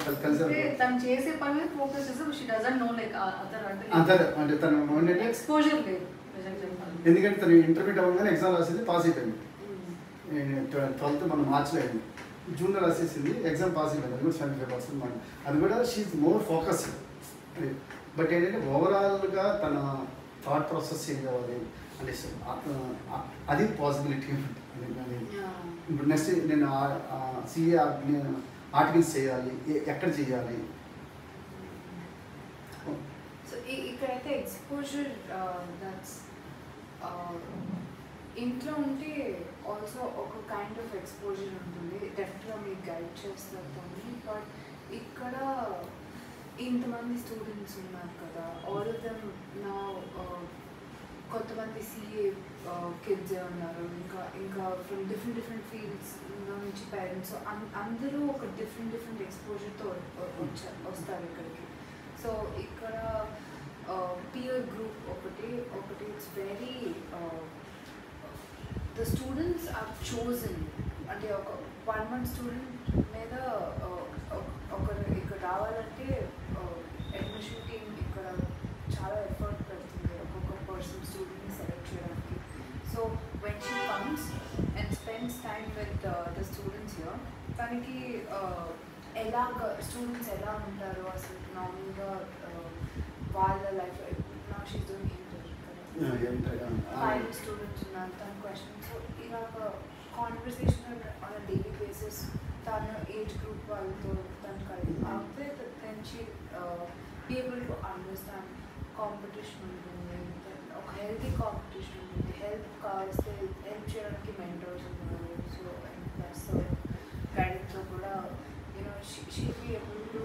అంటే తను చేసే పని మీద ఫోకస్ చేస్తే she doesn't know like other అంటే తను ఎక్స్పోజర్ లేదు. ఎందుకంటే తను ఇంటర్మీడియట్ అవ్వగానే ఎగ్జామ్ రాసింది, పాస్ అయిపోయింది. 12th మన మార్చిలో అయింది, జూన్లో రాసేసింది, ఎగ్జామ్ పాస్ అయిపోయింది. అది కూడా 75% మాట. అది కూడా షీఈ్ మోర్ ఫోకస్డ్. బట్ ఏంటంటే ఓవరాల్గా తన థాట్ ప్రాసెస్ చేంజ్ అవ్వాలి అంటే అది పాసిబిలిటీ ఉంటుంది. ఇప్పుడు నెక్స్ట్ నేను సిఏ ఆర్టికల్స్ చేయాలి, ఎక్కడ చేయాలి. సో ఇక్కడైతే ఎక్స్పోజర్ దట్స్ ఇంట్లో ఉంటే ఆల్సో ఒక కైండ్ ఆఫ్ ఎక్స్పోజర్ ఉంటుంది, డెఫినెట్గా మీకు గైడ్ చేస్తారు. కానీ బట్ ఇక్కడ ఇంతమంది స్టూడెంట్స్ ఉన్నారు కదా, ఆల్ ఆఫ్ దెమ్ నా కొంతమంది సిఏ కిడ్సే ఉన్నారు, ఇంకా ఫ్రమ్ డిఫరెంట్ ఫీల్డ్స్ నుంచి పేరెంట్స్, అందరూ ఒక డిఫరెంట్ ఎక్స్పోజర్తో వస్తారు ఇక్కడికి. సో ఇక్కడ పియర్ గ్రూప్ ఒకటి it's very the students are chosen. అంటే ఒక 1 month స్టూడెంట్ మీద ఒకరు ఇక్కడ రావాలంటే అడ్మిషన్ టీమ్ ఇక్కడ చాలా ఎఫర్ట్ పెడుతుంది ఒక్కొక్క పర్సన్ స్టూడెంట్ని సెలెక్ట్ చేయడానికి. So when she comes and spends time with the students here, తనకి స్టూడెంట్స్ ఎలా ఉంటారు అసలు నార్మల్గా వాళ్ళ లైఫ్. నా షీస్ డూయింగ్ ఫైవ్ స్టూడెంట్స్ ఉన్నారు, తన క్వశ్చన్స్ ఇలాగ కాన్వర్సేషన్ ఆన్ డైలీ బేసిస్ తన ఏజ్ గ్రూప్ వాళ్ళతో తను కలిసి అవుతే then she be able to understand. Competition ఉంటుంది, ఒక హెల్తీ కాంపిటీషన్ ఉంటుంది, హెల్ప్ కావాల్స్తే హెల్ప్ చేయడానికి మెంటర్స్ ఉన్నారు. సో అండ్ ప్లస్ గైడెన్స్లో కూడా షీ బీ ఏబుల్ టు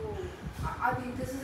అది దిస్ ఇస్